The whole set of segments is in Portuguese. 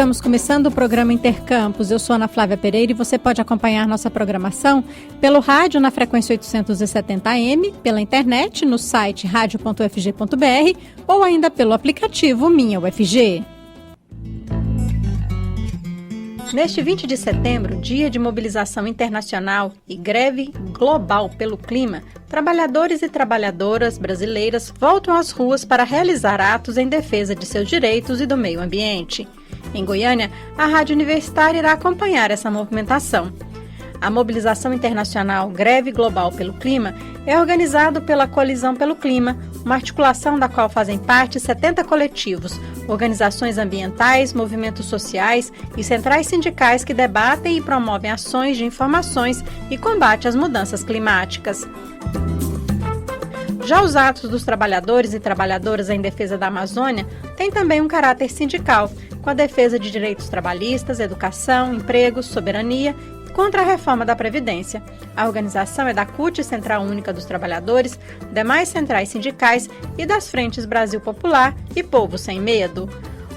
Estamos começando o programa Intercampus. Eu sou Ana Flávia Pereira e você pode acompanhar nossa programação pelo rádio na frequência 870 AM, pela internet no site radio.ufg.br ou ainda pelo aplicativo Minha UFG. Neste 20 de setembro, dia de mobilização internacional e greve global pelo clima, trabalhadores e trabalhadoras brasileiras voltam às ruas para realizar atos em defesa de seus direitos e do meio ambiente. Em Goiânia, a Rádio Universitária irá acompanhar essa movimentação. A mobilização internacional Greve Global pelo Clima é organizada pela Coalizão pelo Clima, uma articulação da qual fazem parte 70 coletivos, organizações ambientais, movimentos sociais e centrais sindicais que debatem e promovem ações de informações e combate às mudanças climáticas. Já os atos dos trabalhadores e trabalhadoras em defesa da Amazônia têm também um caráter sindical, com a defesa de direitos trabalhistas, educação, empregos, soberania contra a reforma da Previdência. A organização é da CUT, Central Única dos Trabalhadores, demais centrais sindicais e das frentes Brasil Popular e Povo Sem Medo.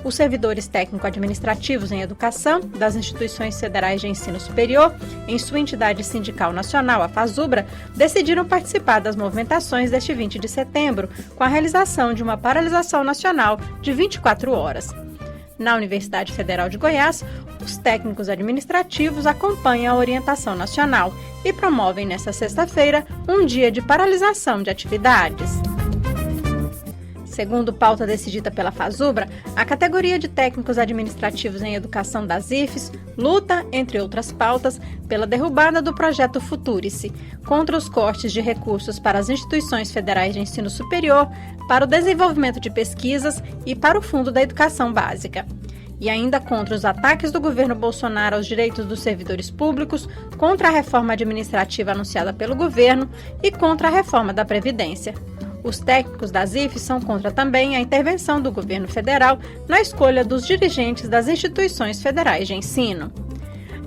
Os servidores técnico-administrativos em educação das instituições federais de ensino superior, em sua entidade sindical nacional, a FASUBRA, decidiram participar das movimentações deste 20 de setembro, com a realização de uma paralisação nacional de 24 horas. Na Universidade Federal de Goiás, os técnicos administrativos acompanham a orientação nacional e promovem nesta sexta-feira um dia de paralisação de atividades. Segundo pauta decidida pela FASUBRA, a categoria de técnicos administrativos em educação das IFES luta, entre outras pautas, pela derrubada do projeto Futurice, contra os cortes de recursos para as instituições federais de ensino superior, para o desenvolvimento de pesquisas e para o Fundo da Educação Básica. E ainda contra os ataques do governo Bolsonaro aos direitos dos servidores públicos, contra a reforma administrativa anunciada pelo governo e contra a reforma da Previdência. Os técnicos das IFES são contra também a intervenção do governo federal na escolha dos dirigentes das instituições federais de ensino.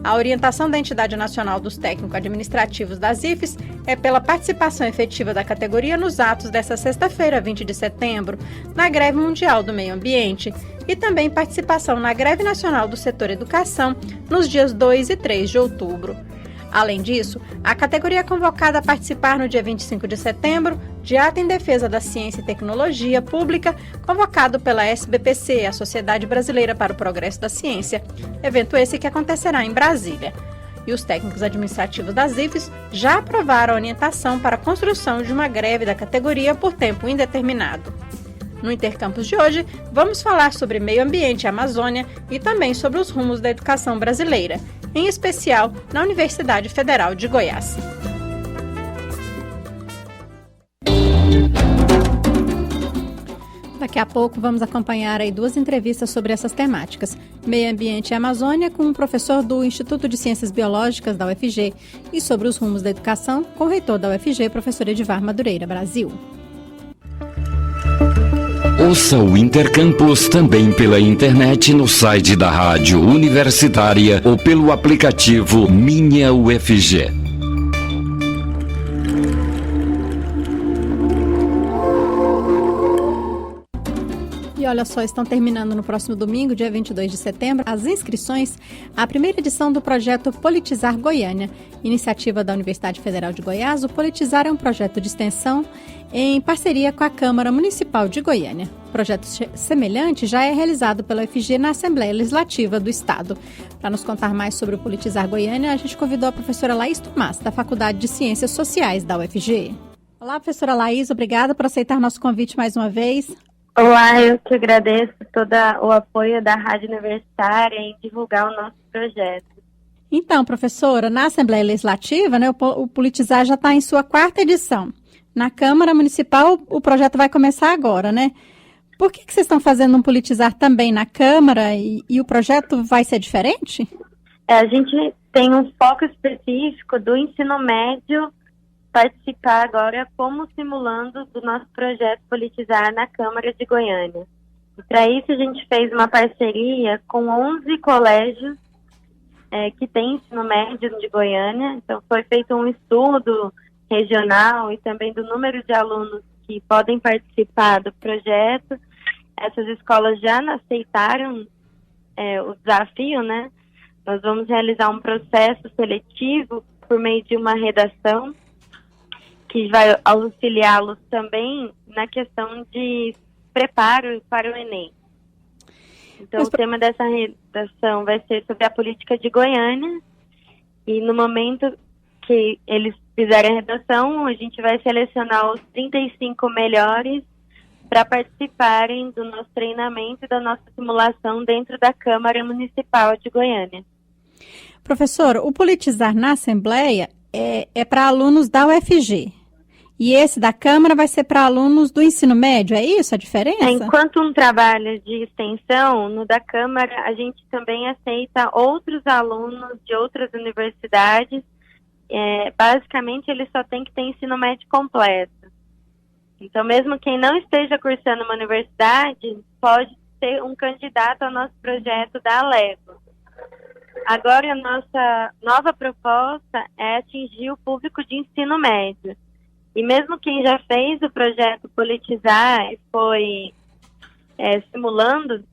A orientação da Entidade Nacional dos Técnicos Administrativos das IFES é pela participação efetiva da categoria nos atos desta sexta-feira, 20 de setembro, na Greve Mundial do Meio Ambiente e também participação na Greve Nacional do Setor Educação nos dias 2 e 3 de outubro. Além disso, a categoria é convocada a participar no dia 25 de setembro de ato em defesa da ciência e tecnologia pública, convocado pela SBPC, a Sociedade Brasileira para o Progresso da Ciência, evento esse que acontecerá em Brasília. E os técnicos administrativos das IFES já aprovaram a orientação para a construção de uma greve da categoria por tempo indeterminado. No Intercampus de hoje, vamos falar sobre meio ambiente e Amazônia e também sobre os rumos da educação brasileira, em especial na Universidade Federal de Goiás. Daqui a pouco vamos acompanhar aí duas entrevistas sobre essas temáticas, meio ambiente e Amazônia, com um professor do Instituto de Ciências Biológicas da UFG e sobre os rumos da educação com o reitor da UFG, professor Edivar Madureira Brasil. Ouça o Intercampus também pela internet no site da Rádio Universitária ou pelo aplicativo Minha UFG. E olha só, estão terminando no próximo domingo, dia 22 de setembro, as inscrições à primeira edição do projeto Politizar Goiânia. Iniciativa da Universidade Federal de Goiás, o Politizar é um projeto de extensão em parceria com a Câmara Municipal de Goiânia. O projeto semelhante já é realizado pela UFG na Assembleia Legislativa do Estado. Para nos contar mais sobre o Politizar Goiânia, a gente convidou a professora Laís Tomás, da Faculdade de Ciências Sociais da UFG. Olá, professora Laís, obrigada por aceitar nosso convite mais uma vez. Olá, eu que agradeço todo o apoio da Rádio Universitária em divulgar o nosso projeto. Então, professora, na Assembleia Legislativa, né, o Politizar já está em sua 4ª edição. Na Câmara Municipal, o projeto vai começar agora, né? Por que vocês estão fazendo um Politizar também na Câmara e o projeto vai ser diferente? A gente tem um foco específico do ensino médio participar agora como simulando do nosso projeto Politizar na Câmara de Goiânia. E para isso a gente fez uma parceria com 11 colégios que têm ensino médio de Goiânia. Então foi feito um estudo regional e também do número de alunos que podem participar do projeto. Essas escolas já aceitaram o desafio, né? Nós vamos realizar um processo seletivo por meio de uma redação que vai auxiliá-los também na questão de preparo para o Enem. Então, o tema dessa redação vai ser sobre a política de Goiânia, e no momento que eles fizerem a redação, a gente vai selecionar os 35 melhores para participarem do nosso treinamento e da nossa simulação dentro da Câmara Municipal de Goiânia. Professor, o Politizar na Assembleia é para alunos da UFG. E esse da Câmara vai ser para alunos do ensino médio, é isso a diferença? Enquanto um trabalho de extensão, no da Câmara, a gente também aceita outros alunos de outras universidades. Basicamente, eles só têm que ter ensino médio completo. Então, mesmo quem não esteja cursando uma universidade, pode ser um candidato ao nosso projeto da Alego. Agora, a nossa nova proposta é atingir o público de ensino médio. E mesmo quem já fez o projeto Politizar e foi simulando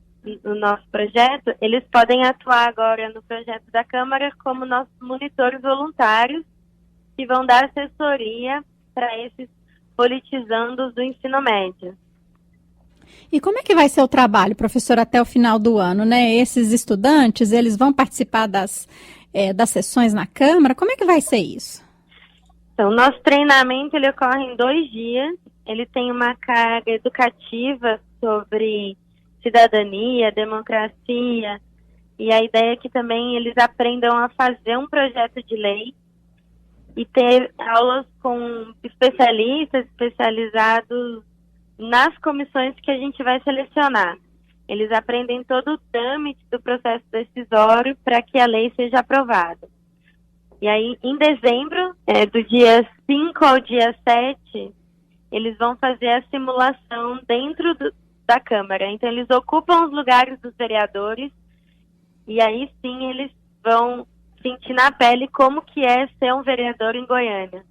o nosso projeto, eles podem atuar agora no projeto da Câmara como nossos monitores voluntários, que vão dar assessoria para esses politizandos do ensino médio. E como é que vai ser o trabalho, professor, até o final do ano, né? Esses estudantes, eles vão participar das sessões na Câmara? Como é que vai ser isso? Então, nosso treinamento ele ocorre em 2 dias. Ele tem uma carga educativa sobre cidadania, democracia, e a ideia é que também eles aprendam a fazer um projeto de lei e ter aulas com especialistas especializados nas comissões que a gente vai selecionar. Eles aprendem todo o trâmite do processo decisório para que a lei seja aprovada. E aí, em dezembro, do dia 5 ao dia 7, eles vão fazer a simulação dentro da Câmara. Então, eles ocupam os lugares dos vereadores e aí sim eles vão sentir na pele como que é ser um vereador em Goiânia.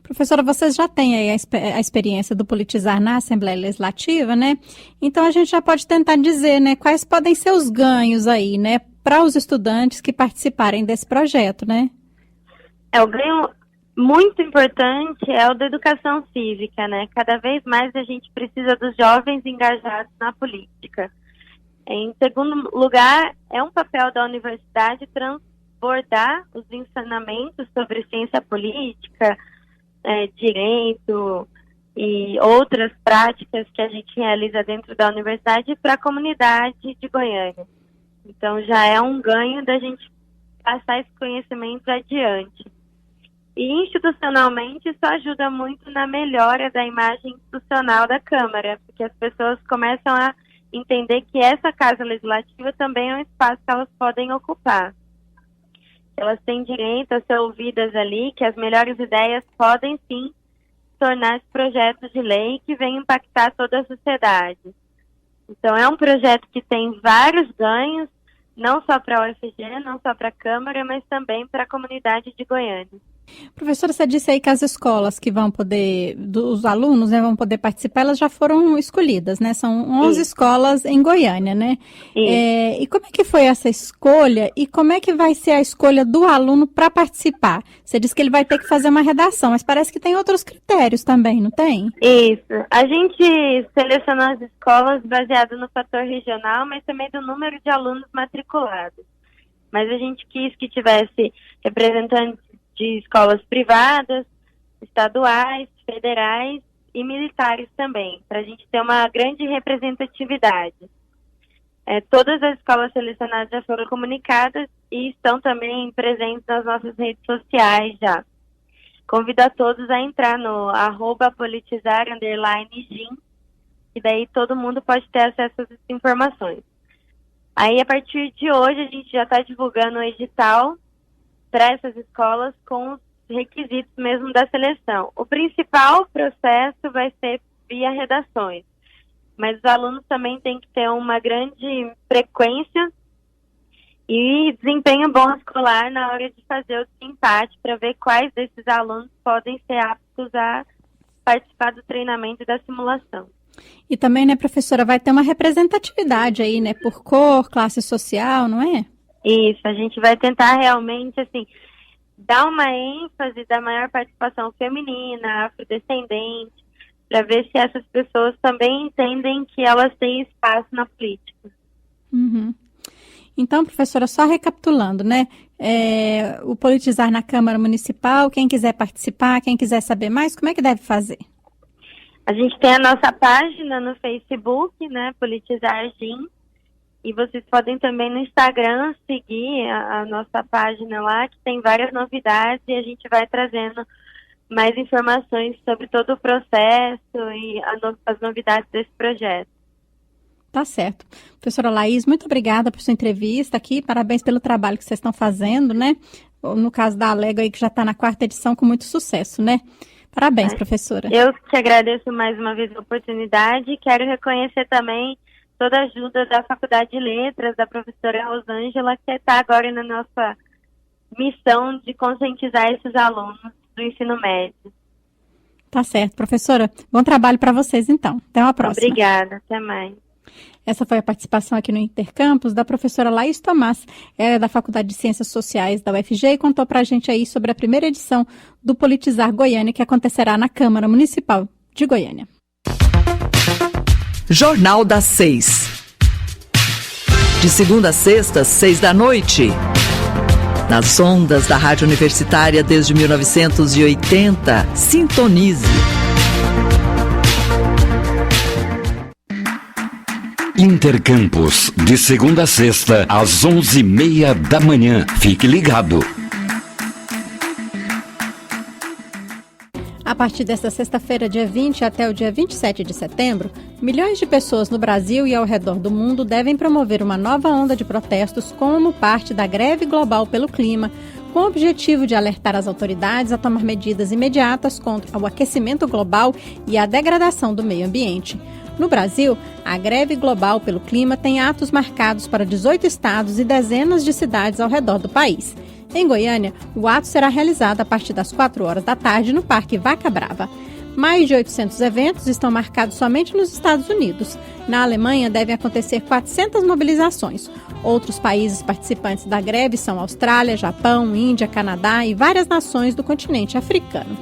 Professora, vocês já têm aí a experiência do Politizar na Assembleia Legislativa, né? Então, a gente já pode tentar dizer, né, quais podem ser os ganhos aí, né, para os estudantes que participarem desse projeto, né? O ganho muito importante é o da educação cívica, né? Cada vez mais a gente precisa dos jovens engajados na política. Em segundo lugar, é um papel da universidade transbordar os ensinamentos sobre ciência política, direito e outras práticas que a gente realiza dentro da universidade para a comunidade de Goiânia. Então, já é um ganho da gente passar esse conhecimento adiante. E, institucionalmente, isso ajuda muito na melhora da imagem institucional da Câmara, porque as pessoas começam a entender que essa Casa Legislativa também é um espaço que elas podem ocupar. Elas têm direito a ser ouvidas ali, que as melhores ideias podem, sim, tornar-se projetos de lei que venham impactar toda a sociedade. Então, é um projeto que tem vários ganhos, não só para a UFG, não só para a Câmara, mas também para a comunidade de Goiânia. Professora, você disse aí que as escolas que vão poder, os alunos, né, vão poder participar, elas já foram escolhidas, né? São 11 escolas em Goiânia, né? E como é que foi essa escolha e como é que vai ser a escolha do aluno para participar? Você disse que ele vai ter que fazer uma redação, mas parece que tem outros critérios também, não tem? Isso. A gente selecionou as escolas baseado no fator regional, mas também do número de alunos matriculados. Mas a gente quis que tivesse representantes de escolas privadas, estaduais, federais e militares também, para a gente ter uma grande representatividade. Todas as escolas selecionadas já foram comunicadas e estão também presentes nas nossas redes sociais já. Convido a todos a entrar no @politizar_gym, e daí todo mundo pode ter acesso a essas informações. Aí, a partir de hoje, a gente já está divulgando o edital para essas escolas com os requisitos mesmo da seleção. O principal processo vai ser via redações, mas os alunos também têm que ter uma grande frequência e desempenho bom escolar na hora de fazer o desempate para ver quais desses alunos podem ser aptos a participar do treinamento e da simulação. E também, né, professora, vai ter uma representatividade aí, né, por cor, classe social, não é? Isso, a gente vai tentar realmente, assim, dar uma ênfase da maior participação feminina, afrodescendente, para ver se essas pessoas também entendem que elas têm espaço na política. Uhum. Então, professora, só recapitulando, né? O Politizar na Câmara Municipal, quem quiser participar, quem quiser saber mais, como é que deve fazer? A gente tem a nossa página no Facebook, né, Politizar GIM, e vocês podem também no Instagram seguir a nossa página lá, que tem várias novidades, e a gente vai trazendo mais informações sobre todo o processo e as novidades desse projeto. Tá certo. Professora Laís, muito obrigada por sua entrevista aqui, parabéns pelo trabalho que vocês estão fazendo, né? No caso da Alego aí, que já está na 4ª edição com muito sucesso, né? Parabéns, professora. Eu que agradeço mais uma vez a oportunidade e quero reconhecer também toda a ajuda da Faculdade de Letras, da professora Rosângela, que está agora na nossa missão de conscientizar esses alunos do ensino médio. Tá certo, professora. Bom trabalho para vocês, então. Até uma próxima. Obrigada, até mais. Essa foi a participação aqui no Intercampus da professora Laís Tomás, ela é da Faculdade de Ciências Sociais da UFG e contou para a gente aí sobre a primeira edição do Politizar Goiânia, que acontecerá na Câmara Municipal de Goiânia. Jornal das 6. De segunda a sexta, 6 da noite. Nas ondas da Rádio Universitária desde 1980. Sintonize. Intercampus, de segunda a sexta, às 11h30 da manhã. Fique ligado. A partir desta sexta-feira, dia 20 até o dia 27 de setembro, milhões de pessoas no Brasil e ao redor do mundo devem promover uma nova onda de protestos como parte da greve global pelo clima, com o objetivo de alertar as autoridades a tomar medidas imediatas contra o aquecimento global e a degradação do meio ambiente. No Brasil, a greve global pelo clima tem atos marcados para 18 estados e dezenas de cidades ao redor do país. Em Goiânia, o ato será realizado a partir das 4 horas da tarde no Parque Vaca Brava. Mais de 800 eventos estão marcados somente nos Estados Unidos. Na Alemanha, devem acontecer 400 mobilizações. Outros países participantes da greve são Austrália, Japão, Índia, Canadá e várias nações do continente africano.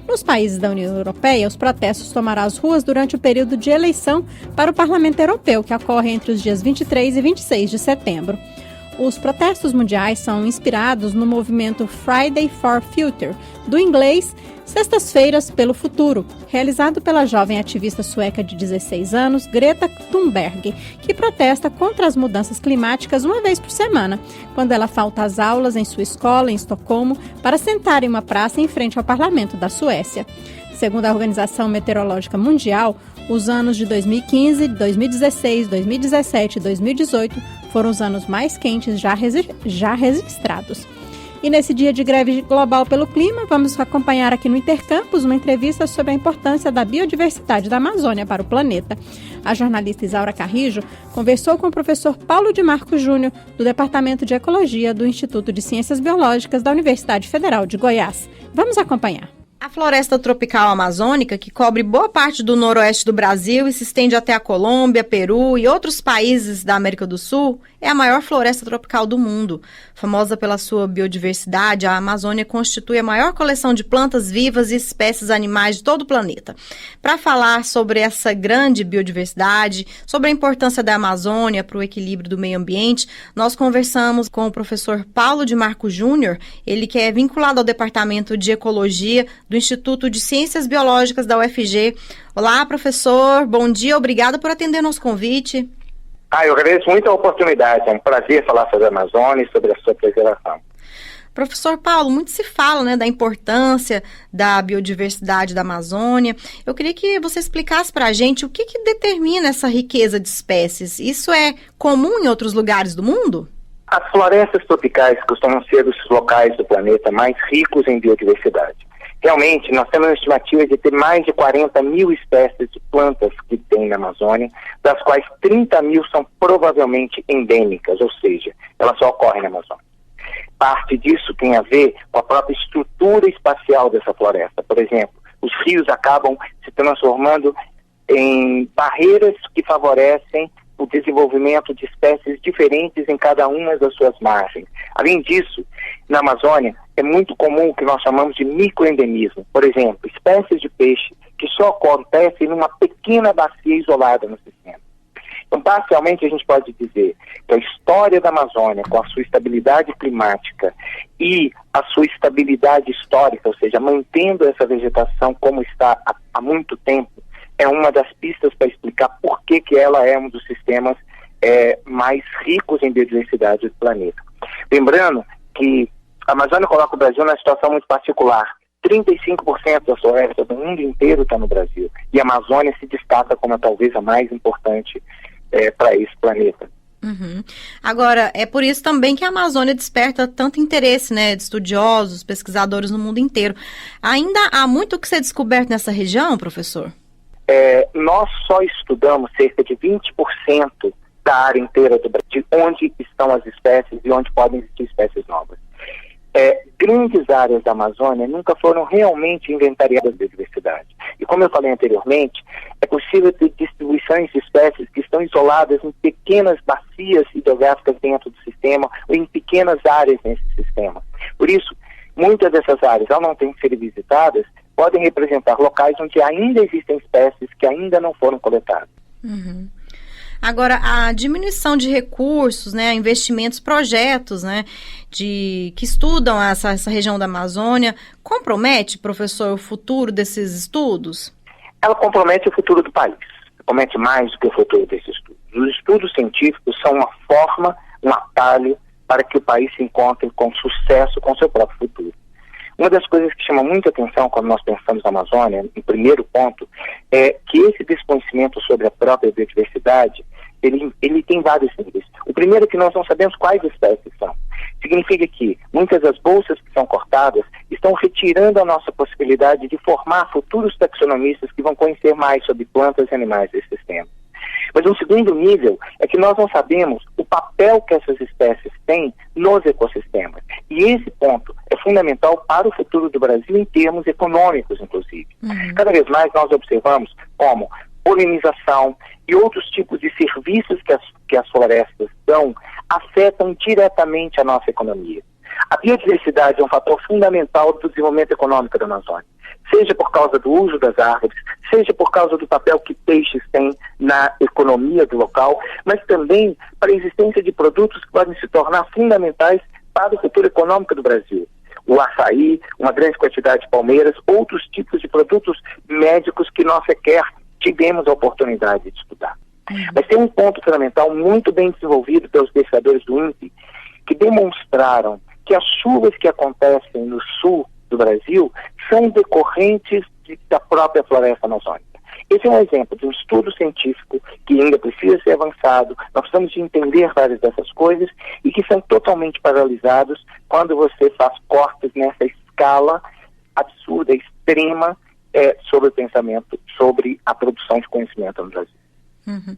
Nos países da União Europeia, os protestos tomarão as ruas durante o período de eleição para o Parlamento Europeu, que ocorre entre os dias 23 e 26 de setembro. Os protestos mundiais são inspirados no movimento Friday for Future, do inglês Sextas-feiras pelo Futuro, realizado pela jovem ativista sueca de 16 anos, Greta Thunberg, que protesta contra as mudanças climáticas uma vez por semana, quando ela falta às aulas em sua escola em Estocolmo para sentar em uma praça em frente ao parlamento da Suécia. Segundo a Organização Meteorológica Mundial, os anos de 2015, 2016, 2017 e 2018 foram os anos mais quentes já registrados. E nesse dia de greve global pelo clima, vamos acompanhar aqui no Intercampus uma entrevista sobre a importância da biodiversidade da Amazônia para o planeta. A jornalista Isaura Carrijo conversou com o professor Paulo de Marco Júnior, do Departamento de Ecologia do Instituto de Ciências Biológicas da Universidade Federal de Goiás. Vamos acompanhar. A floresta tropical amazônica, que cobre boa parte do noroeste do Brasil e se estende até a Colômbia, Peru e outros países da América do Sul, é a maior floresta tropical do mundo. Famosa pela sua biodiversidade, a Amazônia constitui a maior coleção de plantas vivas e espécies animais de todo o planeta. Para falar sobre essa grande biodiversidade, sobre a importância da Amazônia para o equilíbrio do meio ambiente, nós conversamos com o professor Paulo de Marco Júnior, ele que é vinculado ao Departamento de Ecologia do Instituto de Ciências Biológicas da UFG. Olá, professor, bom dia, obrigada por atender nosso convite. Eu agradeço muito a oportunidade, é um prazer falar sobre a Amazônia e sobre a sua preservação. Professor Paulo, muito se fala, da importância da biodiversidade da Amazônia. Eu queria que você explicasse para a gente o que determina essa riqueza de espécies. Isso é comum em outros lugares do mundo? As florestas tropicais costumam ser os locais do planeta mais ricos em biodiversidade. Realmente, nós temos uma estimativa de ter mais de 40 mil espécies de plantas que tem na Amazônia, das quais 30 mil são provavelmente endêmicas, ou seja, elas só ocorrem na Amazônia. Parte disso tem a ver com a própria estrutura espacial dessa floresta. Por exemplo, os rios acabam se transformando em barreiras que favorecem o desenvolvimento de espécies diferentes em cada uma das suas margens. Além disso, na Amazônia, é muito comum o que nós chamamos de microendemismo. Por exemplo, espécies de peixe que só acontecem numa pequena bacia isolada no sistema. Então, parcialmente, a gente pode dizer que a história da Amazônia, com a sua estabilidade climática e a sua estabilidade histórica, ou seja, mantendo essa vegetação como está há muito tempo, é uma das pistas para explicar por que ela é um dos sistemas mais ricos em biodiversidade do planeta. Lembrando que a Amazônia coloca o Brasil numa situação muito particular. 35% da floresta do mundo inteiro está no Brasil. E a Amazônia se destaca como talvez a mais importante para esse planeta. Uhum. Agora, é por isso também que a Amazônia desperta tanto interesse, né, de estudiosos, pesquisadores no mundo inteiro. Ainda há muito que ser descoberto nessa região, professor? Nós só estudamos cerca de 20% da área inteira do Brasil, onde estão as espécies e onde podem existir espécies novas. Grandes áreas da Amazônia nunca foram realmente inventariadas de diversidade. E como eu falei anteriormente, é possível ter distribuições de espécies que estão isoladas em pequenas bacias hidrográficas dentro do sistema ou em pequenas áreas nesse sistema. Por isso, muitas dessas áreas, ao não terem sido visitadas, podem representar locais onde ainda existem espécies que ainda não foram coletadas. Uhum. Agora, a diminuição de recursos, né, investimentos, projetos, né, que estudam essa região da Amazônia, compromete, professor, o futuro desses estudos? Ela compromete o futuro do país, compromete mais do que o futuro desses estudos. Os estudos científicos são uma forma, um atalho para que o país se encontre com sucesso com seu próprio futuro. Uma das coisas que chama muita atenção quando nós pensamos na Amazônia, em primeiro ponto, é que esse desconhecimento sobre a própria biodiversidade, ele tem vários níveis. O primeiro é que nós não sabemos quais espécies são. Significa que muitas das bolsas que são cortadas estão retirando a nossa possibilidade de formar futuros taxonomistas que vão conhecer mais sobre plantas e animais desse sistema. Mas um segundo nível é que nós não sabemos o papel que essas espécies têm nos ecossistemas. E esse ponto é fundamental para o futuro do Brasil em termos econômicos, inclusive. Uhum. Cada vez mais nós observamos como polinização e outros tipos de serviços que as florestas dão afetam diretamente a nossa economia. A biodiversidade é um fator fundamental do desenvolvimento econômico da Amazônia, seja por causa do uso das árvores, seja por causa do papel que peixes têm na economia do local, mas também para a existência de produtos que podem se tornar fundamentais para o futuro econômico do Brasil. O açaí, uma grande quantidade de palmeiras, outros tipos de produtos médicos que nós sequer tivemos a oportunidade de estudar. Mas tem um ponto fundamental muito bem desenvolvido pelos pesquisadores do INPE, que demonstraram que as chuvas que acontecem no sul do Brasil são decorrentes da própria floresta amazônica. Esse é um exemplo de um estudo científico que ainda precisa ser avançado. Nós precisamos de entender várias dessas coisas e que são totalmente paralisados quando você faz cortes nessa escala absurda, extrema, sobre o pensamento, sobre a produção de conhecimento no Brasil. Uhum.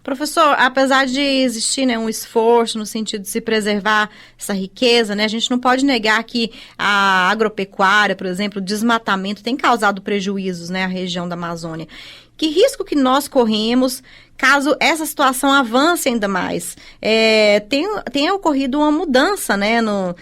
Professor, apesar de existir, né, um esforço no sentido de se preservar essa riqueza, né, a gente não pode negar que a agropecuária, por exemplo, o desmatamento tem causado prejuízos, né, à região da Amazônia. Que risco que nós corremos caso essa situação avance ainda mais? Tem ocorrido uma mudança, né, no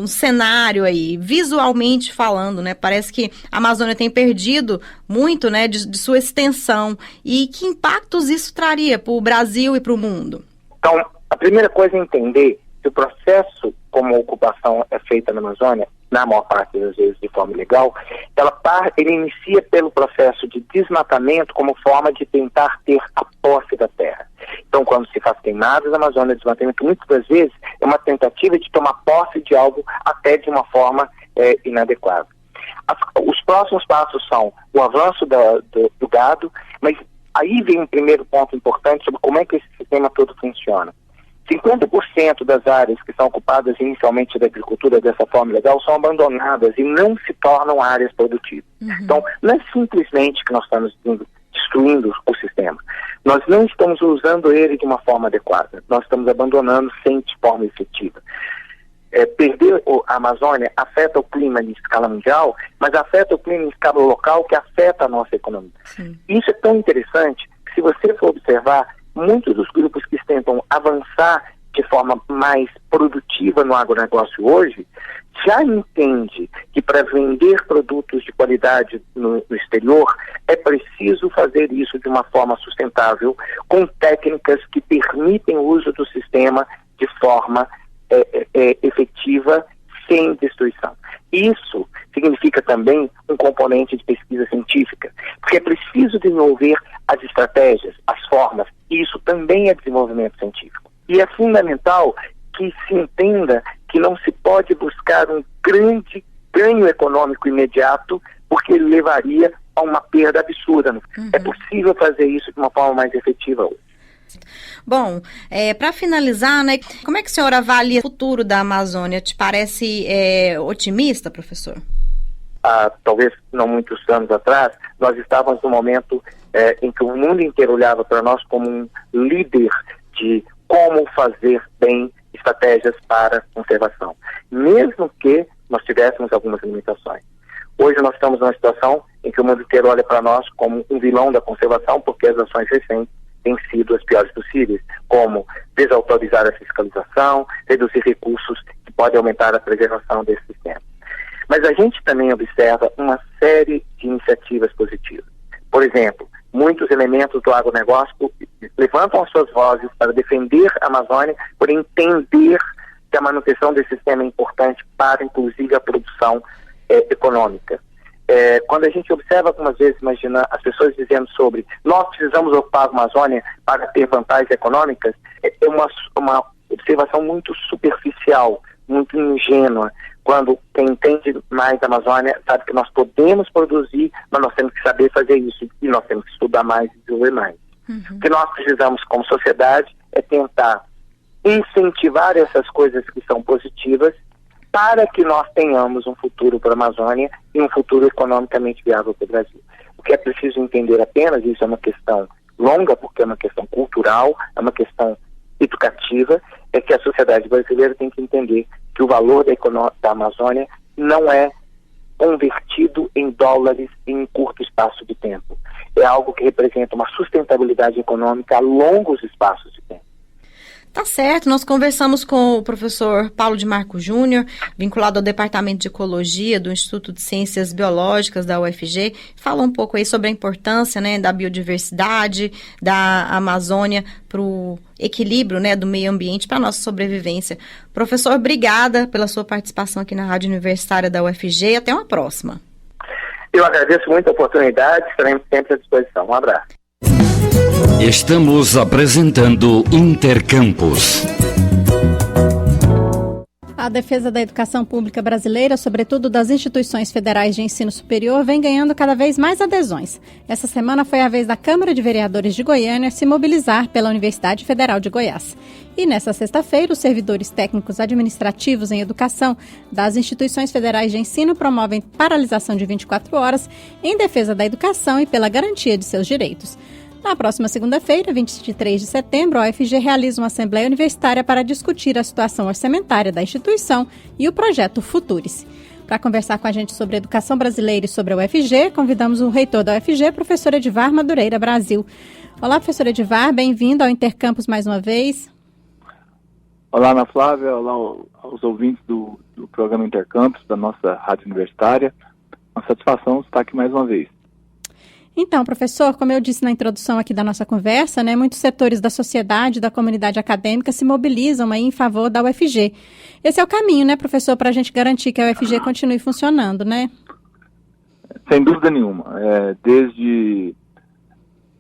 cenário aí, visualmente falando, né? Parece que a Amazônia tem perdido muito, né, de sua extensão. E que impactos isso traria para o Brasil e para o mundo? Então, a primeira coisa é entender que o processo, como a ocupação é feita na Amazônia, na maior parte das vezes de forma ilegal, ele inicia pelo processo de desmatamento como forma de tentar ter a posse da terra. Então, quando se faz queimadas na Amazônia, desmatamento muitas das vezes é uma tentativa de tomar posse de algo até de uma forma inadequada. Os próximos passos são o avanço do gado, mas aí vem um primeiro ponto importante sobre como é que esse sistema todo funciona. 50% das áreas que são ocupadas inicialmente da agricultura dessa forma ilegal são abandonadas e não se tornam áreas produtivas. Uhum. Então, não é simplesmente que nós estamos destruindo o sistema. Nós não estamos usando ele de uma forma adequada. Nós estamos abandonando sem de forma efetiva. perder a Amazônia afeta o clima em escala mundial, mas afeta o clima em escala local, que afeta a nossa economia. Sim. Isso é tão interessante que, se você for observar, muitos dos grupos que tentam avançar de forma mais produtiva no agronegócio hoje, já entende que para vender produtos de qualidade no exterior, é preciso fazer isso de uma forma sustentável, com técnicas que permitem o uso do sistema de forma efetiva, sem destruição. Isso significa também um componente de pesquisa científica, porque é preciso desenvolver as estratégias, as formas, e isso também é desenvolvimento científico. E é fundamental que se entenda que não se pode buscar um grande ganho econômico imediato, porque ele levaria a uma perda absurda. É possível fazer isso de uma forma mais efetiva hoje. Bom, para finalizar, né, como é que o senhor avalia o futuro da Amazônia? Te parece otimista, professor? Talvez não muitos anos atrás, nós estávamos no momento em que o mundo inteiro olhava para nós como um líder de como fazer bem estratégias para conservação, mesmo que nós tivéssemos algumas limitações. Hoje nós estamos numa situação em que o mundo inteiro olha para nós como um vilão da conservação, porque as ações recentes têm sido as piores possíveis, como desautorizar a fiscalização, reduzir recursos que podem aumentar a preservação desse sistema. Mas a gente também observa uma série de iniciativas positivas. Por exemplo, muitos elementos do agronegócio levantam as suas vozes para defender a Amazônia, por entender que a manutenção desse sistema é importante para, inclusive, a produção econômica. Quando a gente observa algumas vezes, imagina as pessoas dizendo sobre nós precisamos ocupar a Amazônia para ter vantagens econômicas, é uma observação muito superficial, muito ingênua, quando quem entende mais da Amazônia sabe que nós podemos produzir, mas nós temos que saber fazer isso, e nós temos que estudar mais e desenvolver mais. O que nós precisamos como sociedade é tentar incentivar essas coisas que são positivas, para que nós tenhamos um futuro para a Amazônia e um futuro economicamente viável para o Brasil. O que é preciso entender apenas, isso é uma questão longa, porque é uma questão cultural, é uma questão educativa, é que a sociedade brasileira tem que entender que o valor da Amazônia não é convertido em dólares em um curto espaço de tempo. É algo que representa uma sustentabilidade econômica a longos espaços de tempo. Tá certo, nós conversamos com o professor Paulo de Marco Júnior, vinculado ao Departamento de Ecologia do Instituto de Ciências Biológicas da UFG, falou um pouco aí sobre a importância, né, da biodiversidade, da Amazônia para o equilíbrio, né, do meio ambiente para a nossa sobrevivência. Professor, obrigada pela sua participação aqui na Rádio Universitária da UFG e até uma próxima. Eu agradeço muito a oportunidade, estaremos sempre à disposição. Um abraço. Estamos apresentando Intercampus. A defesa da educação pública brasileira, sobretudo das instituições federais de ensino superior, vem ganhando cada vez mais adesões. Essa semana foi a vez da Câmara de Vereadores de Goiânia se mobilizar pela Universidade Federal de Goiás. E nesta sexta-feira, os servidores técnicos administrativos em educação das instituições federais de ensino promovem paralisação de 24 horas em defesa da educação e pela garantia de seus direitos. Na próxima segunda-feira, 23 de setembro, a UFG realiza uma assembleia universitária para discutir a situação orçamentária da instituição e o projeto Futurice. Para conversar com a gente sobre a educação brasileira e sobre a UFG, convidamos o reitor da UFG, professor Edivar Madureira Brasil. Olá, professor Edivar, bem-vindo ao Intercampus mais uma vez. Olá, Ana Flávia, olá aos ouvintes do programa Intercampus, da nossa rádio universitária. Uma satisfação estar aqui mais uma vez. Então, professor, como eu disse na introdução aqui da nossa conversa, né, muitos setores da sociedade, da comunidade acadêmica se mobilizam aí em favor da UFG. Esse é o caminho, né, professor, para a gente garantir que a UFG continue funcionando, né? Sem dúvida nenhuma. Desde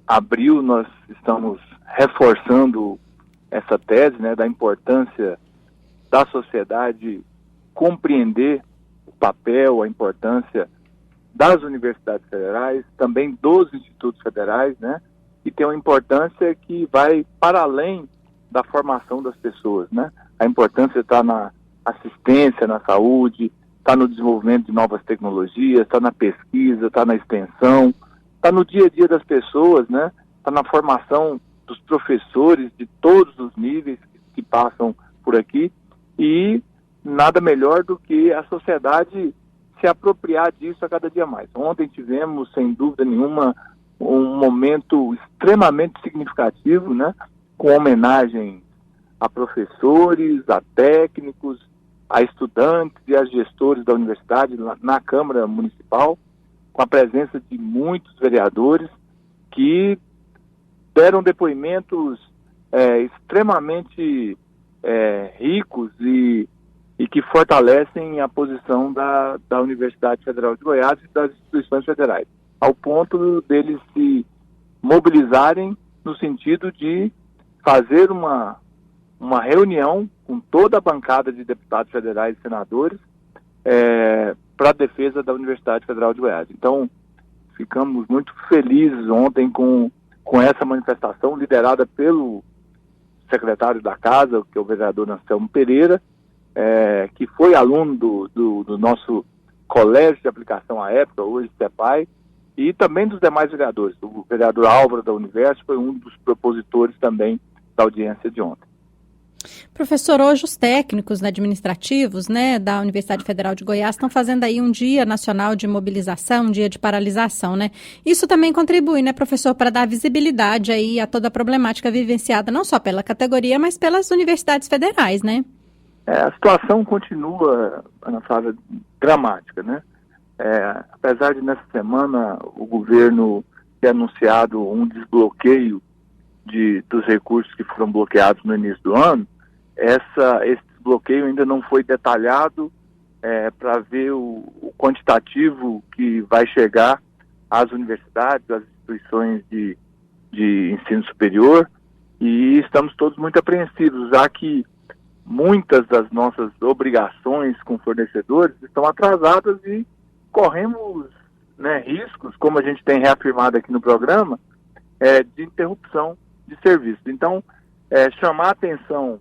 abril nós estamos reforçando essa tese, né, da importância da sociedade compreender o papel, a importância das universidades federais, também dos institutos federais, né? E tem uma importância que vai para além da formação das pessoas, né? A importância está na assistência, na saúde, está no desenvolvimento de novas tecnologias, está na pesquisa, está na extensão, está no dia a dia das pessoas, né? Está na formação dos professores de todos os níveis que passam por aqui e nada melhor do que a sociedade se apropriar disso a cada dia mais. Ontem tivemos, sem dúvida nenhuma, um momento extremamente significativo, né, com homenagem a professores, a técnicos, a estudantes e a gestores da universidade na Câmara Municipal, com a presença de muitos vereadores que deram depoimentos extremamente ricos e que fortalecem a posição da Universidade Federal de Goiás e das instituições federais, ao ponto deles se mobilizarem no sentido de fazer uma reunião com toda a bancada de deputados federais e senadores para a defesa da Universidade Federal de Goiás. Então, ficamos muito felizes ontem com essa manifestação liderada pelo secretário da Casa, que é o vereador Anselmo Pereira, que foi aluno do nosso colégio de aplicação à época, hoje CEPAI, e também dos demais vereadores. O vereador Álvaro da Universo foi um dos propositores também da audiência de ontem. Professor, hoje os técnicos administrativos, né, da Universidade Federal de Goiás estão fazendo aí um dia nacional de mobilização, um dia de paralisação, né? Isso também contribui, né, professor, para dar visibilidade aí a toda a problemática vivenciada, não só pela categoria, mas pelas universidades federais, né? A situação continua, Ana Flávia, dramática, né? Apesar de nessa semana o governo ter anunciado um desbloqueio dos recursos que foram bloqueados no início do ano, esse desbloqueio ainda não foi detalhado para ver o quantitativo que vai chegar às universidades, às instituições de ensino superior, e estamos todos muito apreensivos, já que muitas das nossas obrigações com fornecedores estão atrasadas e corremos, né, riscos, como a gente tem reafirmado aqui no programa, de interrupção de serviço. Então, chamar atenção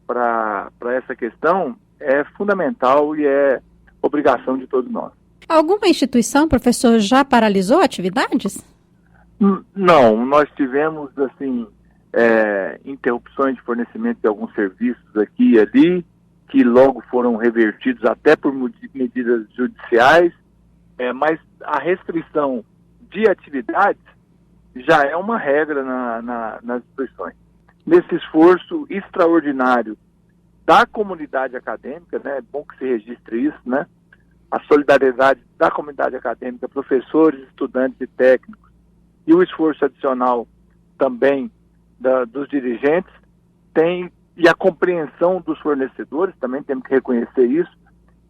para essa questão é fundamental e é obrigação de todos nós. Alguma instituição, professor, já paralisou atividades? Não, nós tivemos, assim, interrupções de fornecimento de alguns serviços aqui e ali, que logo foram revertidos até por medidas judiciais, mas a restrição de atividades já é uma regra nas instituições. Nesse esforço extraordinário da comunidade acadêmica, né, é bom que se registre isso, né, a solidariedade da comunidade acadêmica, professores, estudantes e técnicos, e o esforço adicional também dos dirigentes, e a compreensão dos fornecedores, também temos que reconhecer isso,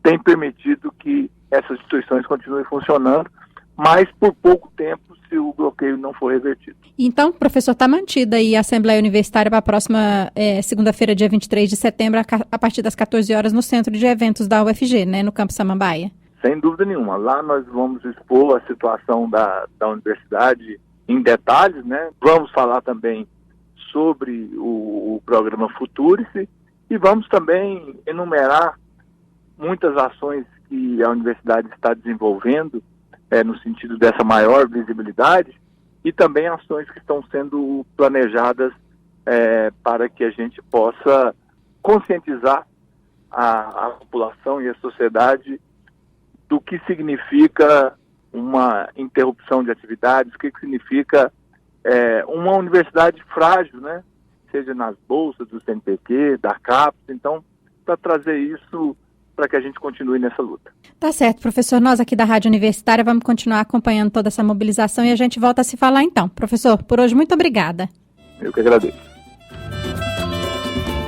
tem permitido que essas instituições continuem funcionando, mas por pouco tempo, se o bloqueio não for revertido. Então, professor, está mantida aí a Assembleia Universitária para a próxima segunda-feira, dia 23 de setembro, a partir das 14 horas, no Centro de Eventos da UFG, né, no Campus Samambaia? Sem dúvida nenhuma. Lá nós vamos expor a situação da universidade em detalhes, né? Vamos falar também sobre o programa Futurice e vamos também enumerar muitas ações que a universidade está desenvolvendo no sentido dessa maior visibilidade e também ações que estão sendo planejadas para que a gente possa conscientizar a população e a sociedade do que significa uma interrupção de atividades, o que significa uma universidade frágil, né? Seja nas bolsas do CNPq, da CAPES, então, para trazer isso para que a gente continue nessa luta. Tá certo, professor. Nós aqui da Rádio Universitária vamos continuar acompanhando toda essa mobilização e a gente volta a se falar então. Professor, por hoje, muito obrigada. Eu que agradeço.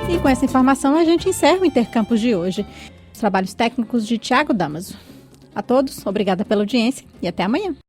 E com essa informação a gente encerra o Intercampus de hoje. Os trabalhos técnicos de Tiago Damaso. A todos, obrigada pela audiência e até amanhã.